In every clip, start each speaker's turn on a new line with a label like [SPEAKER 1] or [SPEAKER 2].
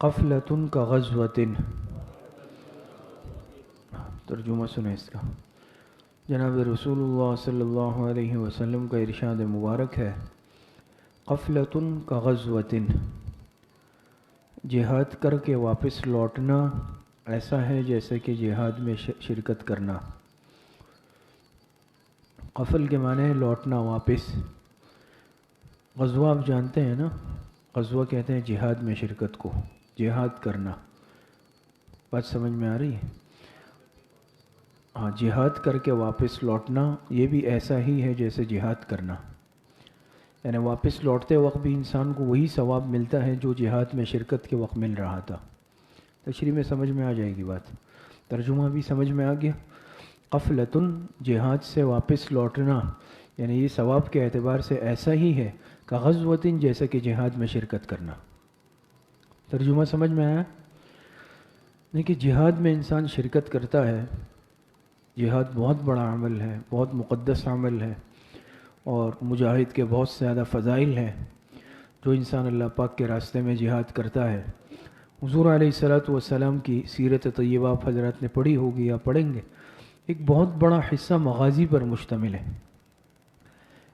[SPEAKER 1] قفلۃ کغزوۃ. ترجمہ سنیں اس کا. جناب رسول اللہ صلی اللہ علیہ وسلم کا ارشاد مبارک ہے، قفلۃ کغزوۃ، جہاد کر کے واپس لوٹنا ایسا ہے جیسے کہ جہاد میں شرکت کرنا. قفل کے معنی ہے لوٹنا، واپس. غزوہ آپ جانتے ہیں نا، غزوہ کہتے ہیں جہاد میں شرکت کو، جہاد کرنا. بات سمجھ میں آ رہی ہے؟ ہاں، جہاد کر کے واپس لوٹنا یہ بھی ایسا ہی ہے جیسے جہاد کرنا. یعنی واپس لوٹتے وقت بھی انسان کو وہی ثواب ملتا ہے جو جہاد میں شرکت کے وقت مل رہا تھا. تشریح میں سمجھ میں آ جائے گی بات. ترجمہ بھی سمجھ میں آ گیا. قفلۃ، جہاد سے واپس لوٹنا، یعنی یہ ثواب کے اعتبار سے ایسا ہی ہے کغزوۃ، جیسا کہ جہاد میں شرکت کرنا. ترجمہ سمجھ میں آیا؟ دیکھیے، جہاد میں انسان شرکت کرتا ہے. جہاد بہت بڑا عمل ہے، بہت مقدس عمل ہے، اور مجاہد کے بہت زیادہ فضائل ہیں. جو انسان اللہ پاک کے راستے میں جہاد کرتا ہے، حضور علیہ الصلوۃ والسلام کی سیرت طیبہ آپ حضرات نے پڑھی ہوگی یا پڑھیں گے، ایک بہت بڑا حصہ مغازی پر مشتمل ہے.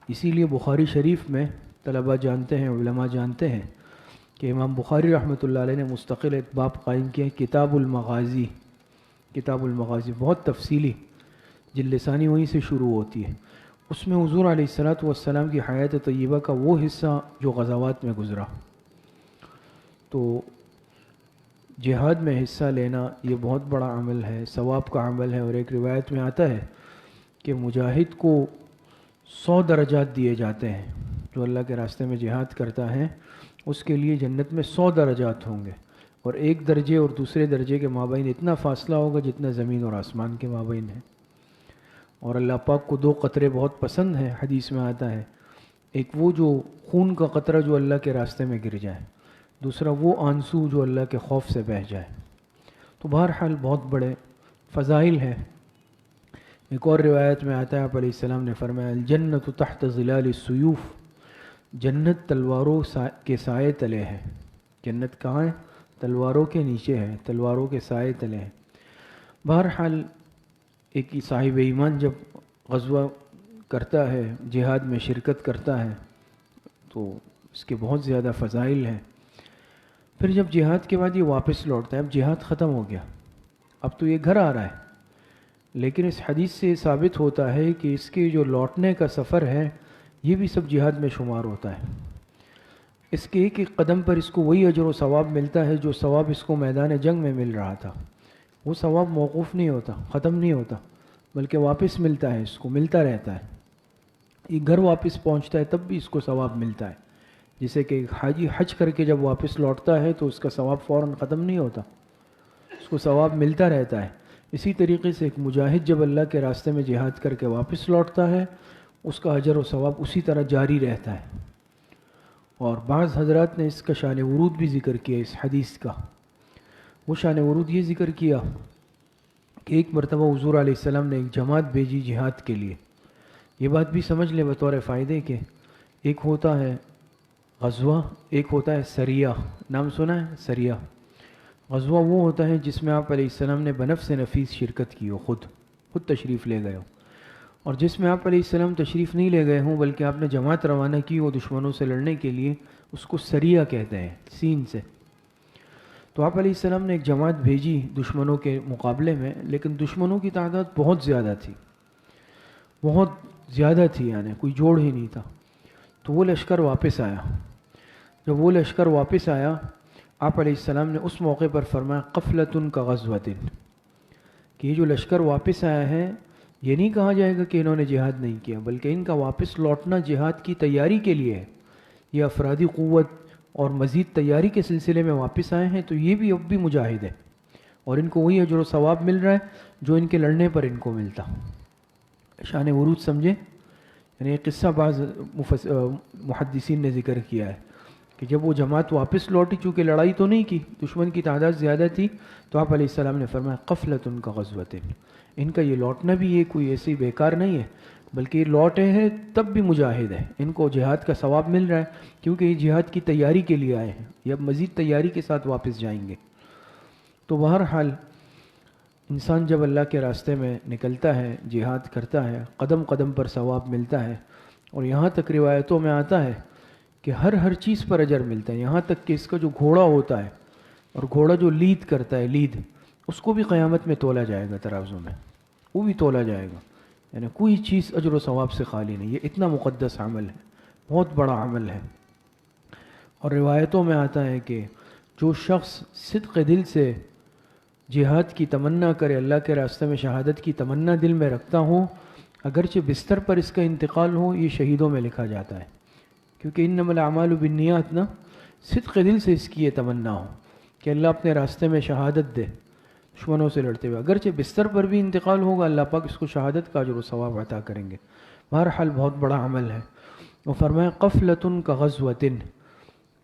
[SPEAKER 1] اسی لیے بخاری شریف میں طلباء جانتے ہیں، علماء جانتے ہیں کہ امام بخاری رحمۃ اللہ علیہ نے مستقل ایک باب قائم کیا ہے، کتاب المغازی. کتاب المغازی بہت تفصیلی، جلد ثانی وہیں سے شروع ہوتی ہے. اس میں حضور علیہ الصلوۃ والسلام کی حیات طیبہ کا وہ حصہ جو غزوات میں گزرا. تو جہاد میں حصہ لینا یہ بہت بڑا عمل ہے، ثواب کا عمل ہے. اور ایک روایت میں آتا ہے کہ مجاہد کو 100 درجات دیے جاتے ہیں. جو اللہ کے راستے میں جہاد کرتا ہے اس کے لیے جنت میں 100 درجات ہوں گے، اور ایک درجے اور دوسرے درجے کے مابین اتنا فاصلہ ہوگا جتنا زمین اور آسمان کے مابین ہے. اور اللہ پاک کو 2 قطرے بہت پسند ہیں، حدیث میں آتا ہے. ایک وہ جو خون کا قطرہ جو اللہ کے راستے میں گر جائے، دوسرا وہ آنسو جو اللہ کے خوف سے بہہ جائے. تو بہرحال بہت بڑے فضائل ہیں. ایک اور روایت میں آتا ہے، آپ علیہ السلام نے فرمایا، الجنت تحت ظلال السیوف، جنت تلواروں کے سائے تلے ہے. جنت کہاں ہے؟ تلواروں کے نیچے ہے، تلواروں کے سائے تلے ہے. بہرحال ایک صاحب ایمان جب غزوہ کرتا ہے، جہاد میں شرکت کرتا ہے، تو اس کے بہت زیادہ فضائل ہیں. پھر جب جہاد کے بعد یہ واپس لوٹتا ہے، اب جہاد ختم ہو گیا، اب تو یہ گھر آ رہا ہے. لیکن اس حدیث سے ثابت ہوتا ہے کہ اس کے جو لوٹنے کا سفر ہے یہ بھی سب جہاد میں شمار ہوتا ہے. اس کے ایک ایک قدم پر اس کو وہی اجر و ثواب ملتا ہے جو ثواب اس کو میدان جنگ میں مل رہا تھا. وہ ثواب موقوف نہیں ہوتا، ختم نہیں ہوتا، بلکہ واپس ملتا ہے، اس کو ملتا رہتا ہے. یہ گھر واپس پہنچتا ہے تب بھی اس کو ثواب ملتا ہے. جیسے کہ حاجی حج کر کے جب واپس لوٹتا ہے تو اس کا ثواب فوراً ختم نہیں ہوتا، اس کو ثواب ملتا رہتا ہے. اسی طریقے سے ایک مجاہد جب اللہ کے راستے میں جہاد کر کے واپس لوٹتا ہے، اس کا اجر و ثواب اسی طرح جاری رہتا ہے. اور بعض حضرات نے اس کا شان ورود بھی ذکر کیا اس حدیث کا. وہ شان ورود یہ ذکر کیا کہ ایک مرتبہ حضور علیہ السلام نے ایک جماعت بھیجی جہاد کے لیے. یہ بات بھی سمجھ لیں بطور فائدے کے، ایک ہوتا ہے غزوہ، ایک ہوتا ہے سریہ. نام سنا ہے سریہ؟ غزوہ وہ ہوتا ہے جس میں آپ علیہ السلام نے بنفس نفیس شرکت کی ہو، خود تشریف لے گئے ہو. اور جس میں آپ علیہ السلام تشریف نہیں لے گئے ہوں بلکہ آپ نے جماعت روانہ کی ہو دشمنوں سے لڑنے کے لیے، اس کو سریہ کہتے ہیں، سین سے. تو آپ علیہ السلام نے ایک جماعت بھیجی دشمنوں کے مقابلے میں، لیکن دشمنوں کی تعداد بہت زیادہ تھی، بہت زیادہ تھی، یعنی کوئی جوڑ ہی نہیں تھا. تو وہ لشکر واپس آیا. جب وہ لشکر واپس آیا، آپ علیہ السلام نے اس موقع پر فرمایا، قفلۃ کغزوۃ، کہ یہ جو لشکر واپس آیا ہے، یہ نہیں کہا جائے گا کہ انہوں نے جہاد نہیں کیا، بلکہ ان کا واپس لوٹنا جہاد کی تیاری کے لیے ہے. یہ افرادی قوت اور مزید تیاری کے سلسلے میں واپس آئے ہیں، تو یہ بھی اب بھی مجاہد ہیں، اور ان کو وہی اجر و ثواب مل رہا ہے جو ان کے لڑنے پر ان کو ملتا. شان ورود سمجھے؟ یعنی ایک قصہ بعض محدثین نے ذکر کیا ہے کہ جب وہ جماعت واپس لوٹی، چونکہ لڑائی تو نہیں کی، دشمن کی تعداد زیادہ تھی، تو آپ علیہ السلام نے فرمایا، قفلۃ کغزوۃ، ان کا یہ لوٹنا بھی یہ کوئی ایسی بیکار نہیں ہے، بلکہ یہ لوٹے ہیں تب بھی مجاہد ہیں، ان کو جہاد کا ثواب مل رہا ہے کیونکہ یہ جہاد کی تیاری کے لیے آئے ہیں، یہ اب مزید تیاری کے ساتھ واپس جائیں گے۔ تو بہرحال انسان جب اللہ کے راستے میں نکلتا ہے، جہاد کرتا ہے، قدم قدم پر ثواب ملتا ہے، اور یہاں تک روایتوں میں آتا ہے کہ ہر چیز پر اجر ملتا ہے، یہاں تک کہ اس کا جو گھوڑا ہوتا ہے، اور گھوڑا جو لید کرتا ہے، لید، اس کو بھی قیامت میں تولا جائے گا ترازو میں، وہ بھی تولا جائے گا، یعنی کوئی چیز اجر و ثواب سے خالی نہیں، یہ اتنا مقدس عمل ہے، بہت بڑا عمل ہے۔ اور روایتوں میں آتا ہے کہ جو شخص صدق دل سے جہاد کی تمنا کرے، اللہ کے راستے میں شہادت کی تمنا دل میں رکھتا ہوں، اگرچہ بستر پر اس کا انتقال ہو، یہ شہیدوں میں لکھا جاتا ہے، کیونکہ انما الاعمال بالنیات نا، صدق دل سے اس کی یہ تمنا ہو کہ اللہ اپنے راستے میں شہادت دے دشمنوں سے لڑتے ہوئے، اگرچہ بستر پر بھی انتقال ہوگا، اللہ پاک اس کو شہادت کا اجر و ثواب عطا کریں گے۔ بہرحال بہت بڑا عمل ہے۔ وہ فرمایا قفلۃ کغزوۃ،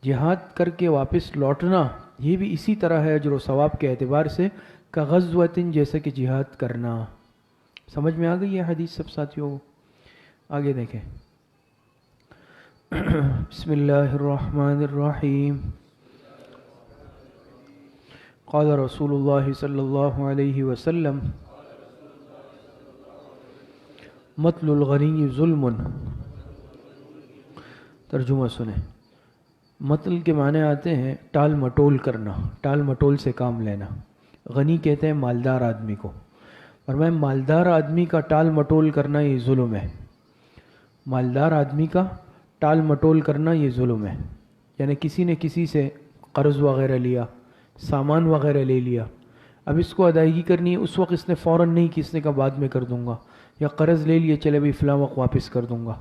[SPEAKER 1] جہاد کر کے واپس لوٹنا یہ بھی اسی طرح ہے اجر و ثواب کے اعتبار سے، کغزوۃ جیسے کہ جہاد کرنا۔ سمجھ میں آ گئی ہے حدیث سب ساتھیوں؟ آگے دیکھیں، بسم اللہ الرحمن الرحیم۔ قال رسول اللہ صلی اللہ علیہ وسلم مطل الغنی ظلم۔ ترجمہ سنیں، مطل کے معنی آتے ہیں ٹال مٹول کرنا، ٹال مٹول سے کام لینا۔ غنی کہتے ہیں مالدار آدمی کو، اور میں مالدار آدمی کا ٹال مٹول کرنا یہ ظلم ہے، مالدار آدمی کا ٹال مٹول کرنا یہ ظلم ہے، یعنی کسی نے کسی سے قرض وغیرہ لیا، سامان وغیرہ لے لیا، اب اس کو ادائیگی کرنی ہے، اس وقت اس نے فوراً نہیں کہ اس نے کہا بعد میں کر دوں گا، یا قرض لے لیے چلے بھائی فلاں وقت واپس کر دوں گا،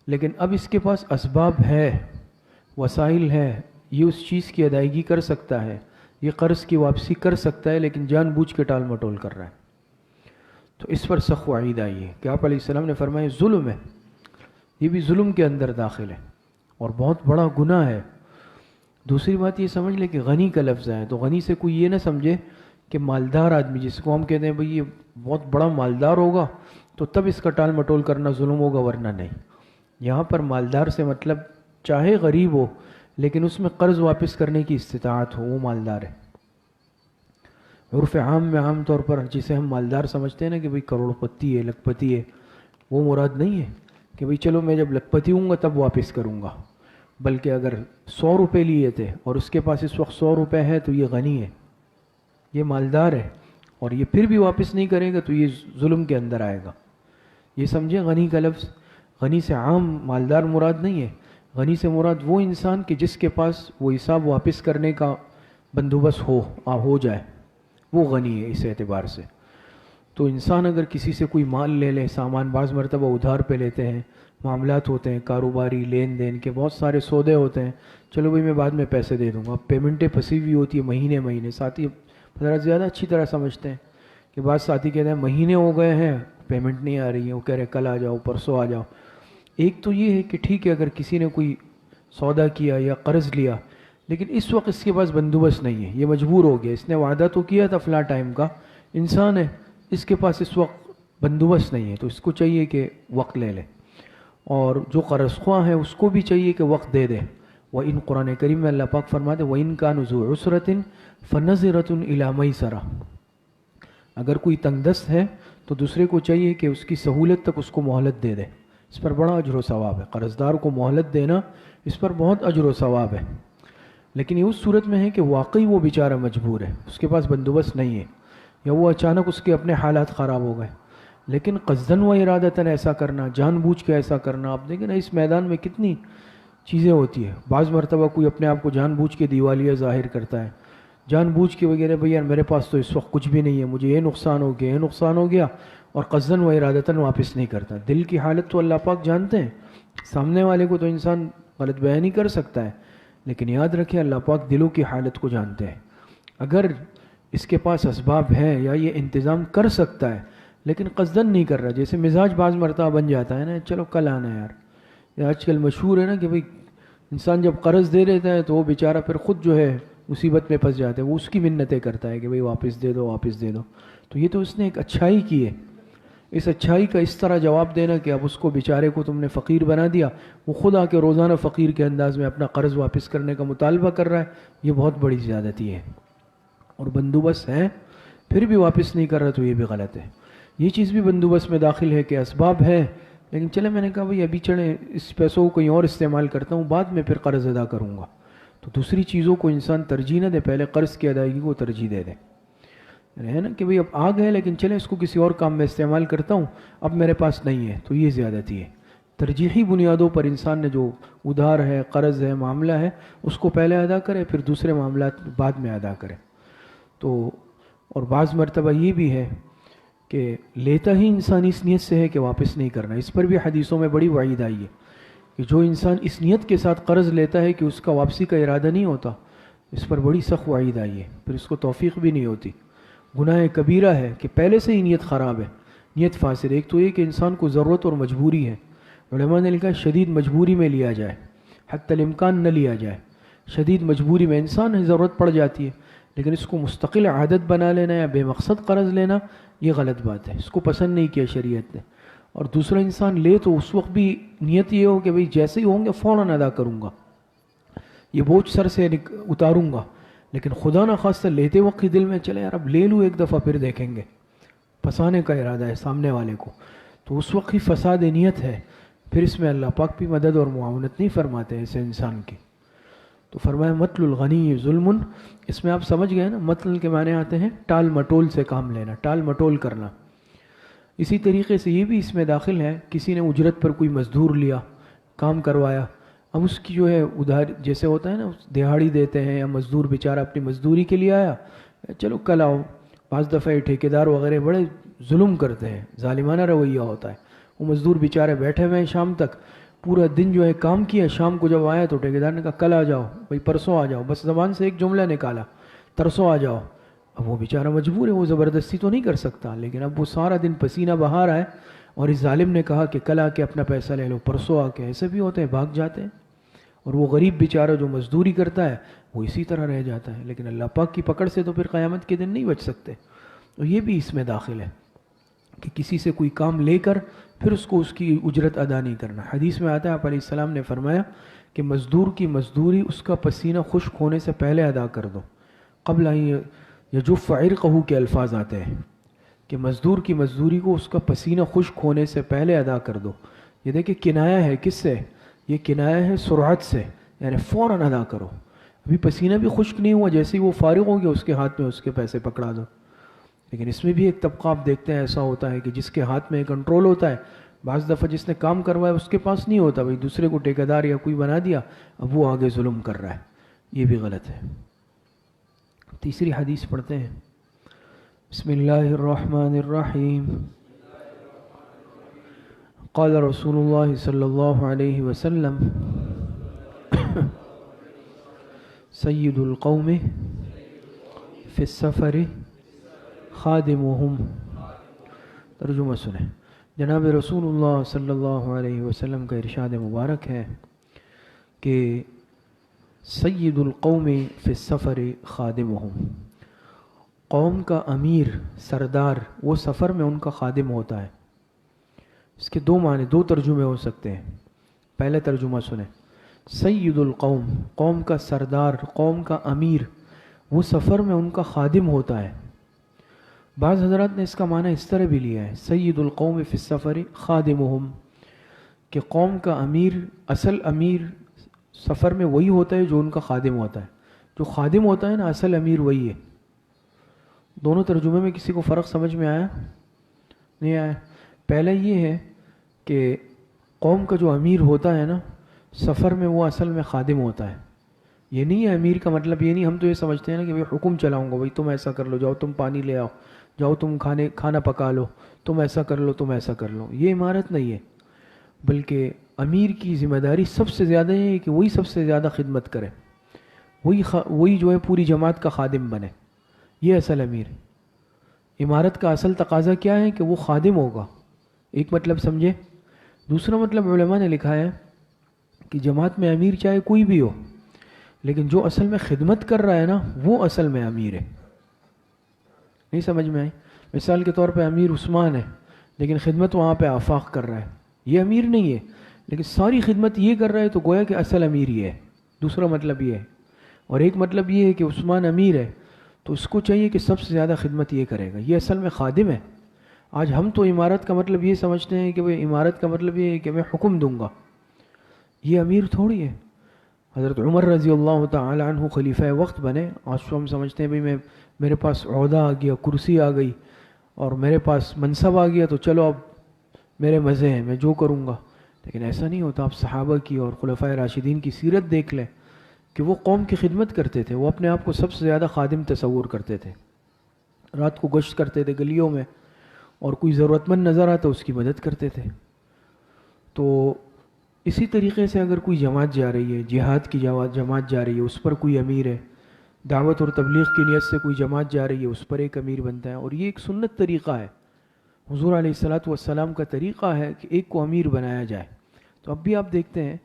[SPEAKER 1] لیکن اب اس کے پاس اسباب ہے، وسائل ہے، یہ اس چیز کی ادائیگی کر سکتا ہے، یہ قرض کی واپسی کر سکتا ہے، لیکن جان بوجھ کے ٹال مٹول کر رہا ہے، تو اس پر سخت وعید آئی ہے کہ آپ علیہ السلام نے فرمایا ظلم ہے، یہ بھی ظلم کے اندر داخل ہے اور بہت بڑا گناہ ہے۔ دوسری بات یہ سمجھ لے کہ غنی کا لفظ ہے، تو غنی سے کوئی یہ نہ سمجھے کہ مالدار آدمی، جس کو ہم کہتے ہیں بھئی یہ بہت بڑا مالدار ہوگا تو تب اس کا ٹال مٹول کرنا ظلم ہوگا، ورنہ نہیں۔ یہاں پر مالدار سے مطلب چاہے غریب ہو لیکن اس میں قرض واپس کرنے کی استطاعت ہو، وہ مالدار ہے۔ عرف عام میں عام طور پر جسے ہم مالدار سمجھتے ہیں نا کہ بھئی کروڑ پتی ہے، لکھ پتی ہے، وہ مراد نہیں ہے کہ بھئی چلو میں جب لکھ پتی ہوں گا تب واپس کروں گا، بلکہ اگر 100 روپے لیے تھے اور اس کے پاس اس وقت 100 روپے ہے تو یہ غنی ہے، یہ مالدار ہے، اور یہ پھر بھی واپس نہیں کرے گا تو یہ ظلم کے اندر آئے گا۔ یہ سمجھیں غنی کا لفظ، غنی سے عام مالدار مراد نہیں ہے، غنی سے مراد وہ انسان کہ جس کے پاس وہ حساب واپس کرنے کا بندوبست ہو جائے، وہ غنی ہے اس اعتبار سے۔ تو انسان اگر کسی سے کوئی مال لے لے، سامان، بعض مرتبہ ادھار پہ لیتے ہیں، معاملات ہوتے ہیں کاروباری لین دین کے، بہت سارے سودے ہوتے ہیں، چلو بھئی میں بعد میں پیسے دے دوں گا، پیمنٹیں پھنسی ہوئی ہوتی ہے مہینے، ساتھی ذرا زیادہ اچھی طرح سمجھتے ہیں کہ بعض ساتھی کہتے ہیں مہینے ہو گئے ہیں پیمنٹ نہیں آ رہی ہے، وہ کہہ رہے کل آ جاؤ، پرسوں آ جاؤ۔ ایک تو یہ ہے کہ ٹھیک ہے اگر کسی نے کوئی سودا کیا یا قرض لیا، لیکن اس وقت اس کے پاس بندوبست نہیں ہے، یہ مجبور ہو گیا، اس نے وعدہ تو کیا تھا فلاں ٹائم کا، انسان ہے، اس کے پاس اس وقت بندوبست نہیں ہے، تو اس کو چاہیے کہ وقت لے لے، اور جو قرض خواہ ہے اس کو بھی چاہیے کہ وقت دے دے۔ وَإِن قرآن کریم میں اللہ پاک فرماتے ہیں وَإِن كَانُوا ذُو عُسْرَةٍ فَنَظِرَةٌ إِلَىٰ مَيْسَرَةٍ، اگر کوئی تنگ دست ہے تو دوسرے کو چاہیے کہ اس کی سہولت تک اس کو مہلت دے دے، اس پر بڑا اجر و ثواب ہے، قرض دار کو مہلت دینا اس پر بہت اجر و ثواب ہے۔ لیکن یہ اس صورت میں ہے کہ واقعی وہ بیچارہ مجبور ہے، اس کے پاس بندوبست نہیں ہے، یا وہ اچانک اس کے اپنے حالات خراب ہو گئے، لیکن قصداً و ارادتاً ایسا کرنا، جان بوجھ کے ایسا کرنا، آپ دیکھیں نا اس میدان میں کتنی چیزیں ہوتی ہیں، بعض مرتبہ کوئی اپنے آپ کو جان بوجھ کے دیوالیہ ظاہر کرتا ہے، جان بوجھ کے وغیرہ بھئی یار میرے پاس تو اس وقت کچھ بھی نہیں ہے، مجھے یہ نقصان ہو گیا، یہ نقصان ہو گیا، اور قصداً و ارادتاً واپس نہیں کرتا۔ دل کی حالت تو اللہ پاک جانتے ہیں، سامنے والے کو تو انسان غلط بیان ہی کر سکتا ہے، لیکن یاد رکھیں اللہ پاک دلوں کی حالت کو جانتے ہیں۔ اگر اس کے پاس اسباب ہے یا یہ انتظام کر سکتا ہے لیکن قصداً نہیں کر رہا، جیسے مزاج بعض مرتبہ بن جاتا ہے نا، چلو کل آنا یار، یہ آج کل مشہور ہے نا کہ بھئی انسان جب قرض دے دیتا ہے تو وہ بیچارہ پھر خود جو ہے مصیبت میں پھنس جاتا ہے، وہ اس کی منتیں کرتا ہے کہ بھئی واپس دے دو، واپس دے دو، تو یہ تو اس نے ایک اچھائی کی ہے، اس اچھائی کا اس طرح جواب دینا کہ اب اس کو بیچارے کو تم نے فقیر بنا دیا، وہ خود آ کے روزانہ فقیر کے انداز میں اپنا قرض واپس کرنے کا مطالبہ کر رہا ہے، یہ بہت بڑی زیادتی ہے۔ اور بندوبست ہے پھر بھی واپس نہیں کر رہا تو یہ بھی غلط ہے۔ یہ چیز بھی بندوبست میں داخل ہے کہ اسباب ہے، لیکن چلے میں نے کہا بھئی ابھی چڑھیں، اس پیسوں کو کہیں اور استعمال کرتا ہوں، بعد میں پھر قرض ادا کروں گا، تو دوسری چیزوں کو انسان ترجیح نہ دے، پہلے قرض کی ادائیگی کو ترجیح دے دے، ہے نا کہ بھئی اب آ گئے لیکن چلیں اس کو کسی اور کام میں استعمال کرتا ہوں، اب میرے پاس نہیں ہے، تو یہ زیادتی ہے۔ ترجیحی بنیادوں پر انسان نے جو ادھار ہے، قرض ہے، معاملہ ہے، اس کو پہلے ادا کرے، پھر دوسرے معاملات بعد میں ادا کرے۔ تو اور بعض مرتبہ یہ بھی ہے کہ لیتا ہی انسان اس نیت سے ہے کہ واپس نہیں کرنا، اس پر بھی حدیثوں میں بڑی وعید آئی ہے کہ جو انسان اس نیت کے ساتھ قرض لیتا ہے کہ اس کا واپسی کا ارادہ نہیں ہوتا، اس پر بڑی سخت وعید آئی ہے، پھر اس کو توفیق بھی نہیں ہوتی۔ گناہ کبیرہ ہے کہ پہلے سے ہی نیت خراب ہے، نیت فاسد ہے۔ ایک تو یہ کہ انسان کو ضرورت اور مجبوری ہے، علماء نے لکھا شدید مجبوری میں لیا جائے، حتی الامکان نہ لیا جائے۔ شدید مجبوری میں انسان ضرورت پڑ جاتی ہے، لیکن اس کو مستقل عادت بنا لینا یا بے مقصد قرض لینا یہ غلط بات ہے، اس کو پسند نہیں کیا شریعت نے۔ اور دوسرا انسان لے تو اس وقت بھی نیت یہ ہو کہ بھئی جیسے ہی ہوں گے فوراً ادا کروں گا، یہ بوجھ سر سے اتاروں گا، لیکن خدا نہ خواستہ لیتے وقت ہی دل میں چلے یار اب لے لوں ایک دفعہ پھر دیکھیں گے، پھنسانے کا ارادہ ہے سامنے والے کو، تو اس وقت ہی فساد نیت ہے، پھر اس میں اللہ پاک بھی مدد اور معاونت نہیں فرماتے ایسے انسان کی۔ تو فرمایا مطل الغنی ظلم، اس میں آپ سمجھ گئے نا، مطل کے معنی آتے ہیں ٹال مٹول سے کام لینا، ٹال مٹول کرنا۔ اسی طریقے سے یہ بھی اس میں داخل ہے، کسی نے اجرت پر کوئی مزدور لیا، کام کروایا، اب اس کی جو ہے ادھار جیسے ہوتا ہے نا دہاڑی دیتے ہیں، یا مزدور بیچارہ اپنی مزدوری کے لیے آیا، چلو کل آؤ، بعض دفعہ ٹھیکیدار وغیرہ بڑے ظلم کرتے ہیں، ظالمانہ رویہ ہوتا ہے، وہ مزدور بیچارے بیٹھے ہوئے ہیں شام تک، پورا دن جو ہے کام کیا، شام کو جب آیا تو ٹھیکیدار نے کہا کل آ جاؤ، بھئی پرسوں آ جاؤ، بس زبان سے ایک جملہ نکالا، ترسوں آ جاؤ۔ اب وہ بیچارہ مجبور ہے، وہ زبردستی تو نہیں کر سکتا، لیکن اب وہ سارا دن پسینہ بہا رہا ہے، اور اس ظالم نے کہا کہ کل آ کے اپنا پیسہ لے لو، پرسوں آ کے، ایسے بھی ہوتے ہیں بھاگ جاتے ہیں، اور وہ غریب بیچارہ جو مزدوری کرتا ہے وہ اسی طرح رہ جاتا ہے، لیکن اللہ پاک کی پکڑ سے تو پھر قیامت کے دن نہیں بچ سکتے۔ تو یہ بھی اس میں داخل ہے کہ کسی سے کوئی کام لے کر پھر اس کو اس کی اجرت ادا نہیں کرنا۔ حدیث میں آتا ہے آپ علیہ السلام نے فرمایا کہ مزدور کی مزدوری اس کا پسینہ خشک ہونے سے پہلے ادا کر دو، قبل یجف عرقہ کے الفاظ آتے ہیں کہ مزدور کی مزدوری کو اس کا پسینہ خشک ہونے سے پہلے ادا کر دو۔ یہ دیکھیں کنایہ ہے کس سے؟ یہ کنایہ ہے سرعت سے، یعنی فوراً ادا کرو، ابھی پسینہ بھی خشک نہیں ہوا، جیسے ہی وہ فارغ ہو گیا اس کے ہاتھ میں اس کے پیسے پکڑا دو۔ لیکن اس میں بھی ایک طبقہ آپ دیکھتے ہیں ایسا ہوتا ہے کہ جس کے ہاتھ میں کنٹرول ہوتا ہے، بعض دفعہ جس نے کام کروایا اس کے پاس نہیں ہوتا، بھئی دوسرے کو ٹھیکیدار یا کوئی بنا دیا، اب وہ آگے ظلم کر رہا ہے، یہ بھی غلط ہے۔ تیسری حدیث پڑھتے ہیں، بسم اللہ الرحمن الرحیم، قال رسول اللہ صلی اللہ علیہ وسلم سید القوم فی السفر خادمہم۔ ترجمہ سنیں، جناب رسول اللہ صلی اللہ علیہ وسلم کا ارشاد مبارک ہے کہ سید القوم فی السفر خادمہم، قوم کا امیر سردار وہ سفر میں ان کا خادم ہوتا ہے۔ اس کے دو معنی، دو ترجمے ہو سکتے ہیں۔ پہلے ترجمہ سنیں، سید القوم، قوم کا سردار، قوم کا امیر وہ سفر میں ان کا خادم ہوتا ہے۔ بعض حضرات نے اس کا معنی اس طرح بھی لیا ہے، سید القوم فی السفر خادمہم، کہ قوم کا امیر، اصل امیر سفر میں وہی ہوتا ہے جو ان کا خادم ہوتا ہے، جو خادم ہوتا ہے نا اصل امیر وہی ہے۔ دونوں ترجمے میں کسی کو فرق سمجھ میں آیا؟ نہیں آیا؟ پہلے یہ ہے کہ قوم کا جو امیر ہوتا ہے نا سفر میں وہ اصل میں خادم ہوتا ہے۔ یہ نہیں ہے امیر کا مطلب یہ نہیں، ہم تو یہ سمجھتے ہیں نا کہ بھئی حکم چلاؤں گا، بھئی تم ایسا کر لو، جاؤ تم پانی لے آؤ، جاؤ تم کھانا پکا لو، تم ایسا کر لو، تم ایسا کر لو، یہ عمارت نہیں ہے، بلکہ امیر کی ذمہ داری سب سے زیادہ یہ ہے کہ وہی سب سے زیادہ خدمت کرے، وہی جو ہے پوری جماعت کا خادم بنے، یہ اصل امیر۔ عمارت کا اصل تقاضا کیا ہے کہ وہ خادم ہوگا، ایک مطلب سمجھے۔ دوسرا مطلب علماء نے لکھا ہے کہ جماعت میں امیر چاہے کوئی بھی ہو، لیکن جو اصل میں خدمت کر رہا ہے نا وہ اصل میں امیر ہے۔ نہیں سمجھ میں آئی؟ مثال کے طور پہ امیر عثمان ہے، لیکن خدمت وہاں پہ آفاق کر رہا ہے، یہ امیر نہیں ہے لیکن ساری خدمت یہ کر رہا ہے، تو گویا کہ اصل امیر یہ ہے. دوسرا مطلب یہ ہے. اور ایک مطلب یہ ہے کہ عثمان امیر ہے تو اس کو چاہیے کہ سب سے زیادہ خدمت یہ کرے گا، یہ اصل میں خادم ہے. آج ہم تو عمارت کا مطلب یہ سمجھتے ہیں کہ وہ عمارت کا مطلب یہ ہے کہ میں حکم دوں گا، یہ امیر تھوڑی ہے. حضرت عمر رضی اللہ تعالی عنہ خلیفہ وقت بنے. آج تو ہم سمجھتے ہیں بھئی میرے پاس عہدہ آ گیا، کرسی آ گئی اور میرے پاس منصب آ گیا تو چلو اب میرے مزے ہیں، میں جو کروں گا. لیکن ایسا نہیں ہوتا. آپ صحابہ کی اور خلفائے راشدین کی سیرت دیکھ لیں کہ وہ قوم کی خدمت کرتے تھے. وہ اپنے آپ کو سب سے زیادہ خادم تصور کرتے تھے. رات کو گشت کرتے تھے گلیوں میں، اور کوئی ضرورت مند نظر آتا اس کی مدد کرتے تھے. تو اسی طریقے سے اگر کوئی جماعت جا رہی ہے، جہاد کی جماعت جا رہی ہے، اس پر کوئی امیر ہے. دعوت اور تبلیغ کی نیت سے کوئی جماعت جا رہی ہے، اس پر ایک امیر بنتا ہے. اور یہ ایک سنت طریقہ ہے، حضور علیہ الصلاۃ والسلام کا طریقہ ہے کہ ایک کو امیر بنایا جائے. تو اب بھی آپ دیکھتے ہیں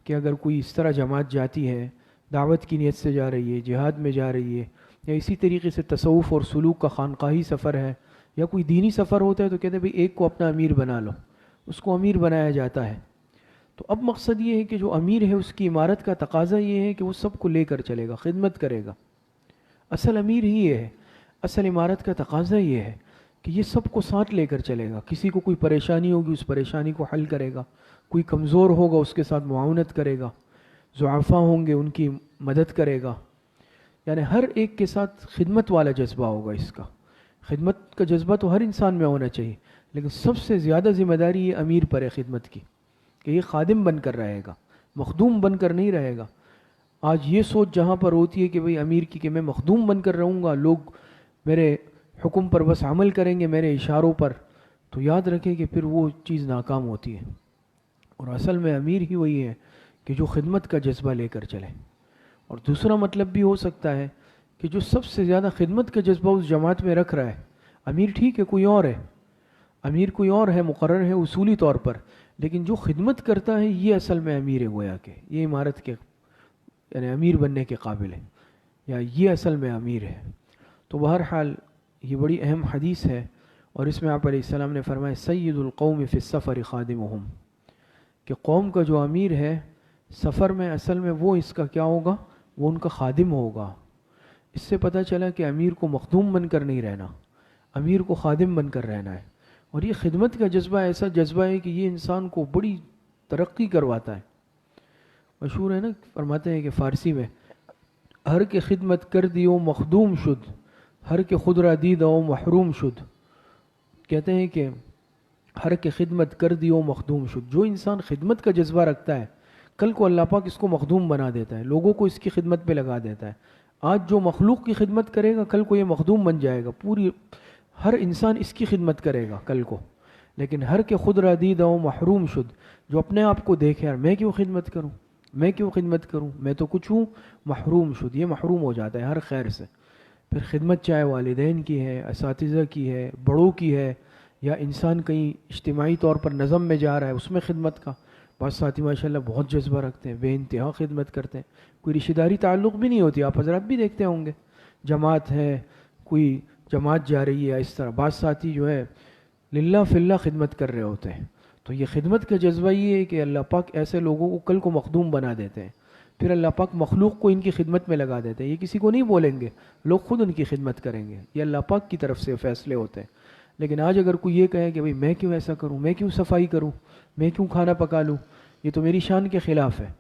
[SPEAKER 1] کہ اگر کوئی اس طرح جماعت جاتی ہے، دعوت کی نیت سے جا رہی ہے، جہاد میں جا رہی ہے، یا اسی طریقے سے تصوف اور سلوک کا خانقاہی سفر ہے، یا کوئی دینی سفر ہوتا ہے، تو کہتے ہیں بھئی ایک کو اپنا امیر بنا لو، اس کو امیر بنایا جاتا ہے. تو اب مقصد یہ ہے کہ جو امیر ہے اس کی عمارت کا تقاضا یہ ہے کہ وہ سب کو لے کر چلے گا، خدمت کرے گا. اصل امیر ہی یہ ہے. اصل عمارت کا تقاضا یہ ہے کہ یہ سب کو ساتھ لے کر چلے گا. کسی کو کوئی پریشانی ہوگی اس پریشانی کو حل کرے گا، کوئی کمزور ہوگا اس کے ساتھ معاونت کرے گا، ضعفاء ہوں گے ان کی مدد کرے گا. یعنی ہر ایک کے ساتھ خدمت والا جذبہ ہوگا. اس کا خدمت کا جذبہ تو ہر انسان میں ہونا چاہیے، لیکن سب سے زیادہ ذمہ داری یہ امیر پر ہے خدمت کی، کہ یہ خادم بن کر رہے گا، مخدوم بن کر نہیں رہے گا. آج یہ سوچ جہاں پر ہوتی ہے کہ بھئی امیر کی کہ میں مخدوم بن کر رہوں گا، لوگ میرے حکم پر بس عمل کریں گے، میرے اشاروں پر، تو یاد رکھیں کہ پھر وہ چیز ناکام ہوتی ہے. اور اصل میں امیر ہی وہی ہے کہ جو خدمت کا جذبہ لے کر چلے. اور دوسرا مطلب بھی ہو سکتا ہے کہ جو سب سے زیادہ خدمت کا جذبہ اس جماعت میں رکھ رہا ہے. امیر ٹھیک ہے کوئی اور ہے، امیر کوئی اور ہے، مقرر ہے اصولی طور پر، لیکن جو خدمت کرتا ہے یہ اصل میں امیر ہے. گویا کہ یہ عمارت کے یعنی امیر بننے کے قابل ہے، یا یہ اصل میں امیر ہے. تو بہرحال یہ بڑی اہم حدیث ہے. اور اس میں آپ علیہ السلام نے فرمایا سید القوم فی السفر خادمہم، کہ قوم کا جو امیر ہے سفر میں اصل میں وہ اس کا کیا ہوگا، وہ ان کا خادم ہوگا. اس سے پتہ چلا کہ امیر کو مخدوم بن کر نہیں رہنا، امیر کو خادم بن کر رہنا ہے. اور یہ خدمت کا جذبہ ایسا جذبہ ہے کہ یہ انسان کو بڑی ترقی کرواتا ہے. مشہور ہے نا، فرماتے ہیں کہ فارسی میں ہر کے خدمت کر دیو مخدوم شد، ہر کے خود را دیدو محروم شد. کہتے ہیں کہ ہر کے خدمت کر دیو مخدوم شد. جو انسان خدمت کا جذبہ رکھتا ہے کل کو اللہ پاک اس کو مخدوم بنا دیتا ہے، لوگوں کو اس کی خدمت پہ لگا دیتا ہے. آج جو مخلوق کی خدمت کرے گا کل کو یہ مخدوم بن جائے گا، پوری ہر انسان اس کی خدمت کرے گا کل کو. لیکن ہر کے خود را دیدو محروم شد، جو اپنے آپ کو دیکھے یار میں کیوں خدمت کروں، میں کیوں خدمت کروں، میں تو کچھ ہوں، محروم شد، یہ محروم ہو جاتا ہے ہر خیر سے. پھر خدمت چاہے والدین کی ہے، اساتذہ کی ہے، بڑوں کی ہے، یا انسان کہیں اجتماعی طور پر نظم میں جا رہا ہے اس میں خدمت کا. بعض ساتھی ماشاءاللہ بہت جذبہ رکھتے ہیں، بے انتہا خدمت کرتے ہیں، کوئی رشتہ داری تعلق بھی نہیں ہوتی. آپ حضرات بھی دیکھتے ہوں گے، جماعت ہے، کوئی جماعت جا رہی ہے، اس طرح بعض ساتھی جو ہے للہ فی اللہ خدمت کر رہے ہوتے ہیں. تو یہ خدمت کا جذبہ یہ ہے کہ اللہ پاک ایسے لوگوں کو کل کو مخدوم بنا دیتے ہیں. پھر اللہ پاک مخلوق کو ان کی خدمت میں لگا دیتے ہیں. یہ کسی کو نہیں بولیں گے، لوگ خود ان کی خدمت کریں گے. یہ اللہ پاک کی طرف سے فیصلے ہوتے ہیں. لیکن آج اگر کوئی یہ کہے کہ بھئی میں کیوں ایسا کروں، میں کیوں صفائی کروں، میں کیوں کھانا پکا لوں، یہ تو میری شان کے خلاف ہے.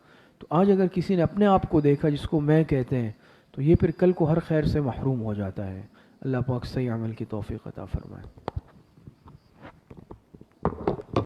[SPEAKER 1] تو آج اگر کسی نے اپنے آپ کو دیکھا جس کو میں کہتے ہیں، تو یہ پھر کل کو ہر خیر سے محروم ہو جاتا ہے. اللہ پاک صحیح عمل کی توفیق عطا فرمائے.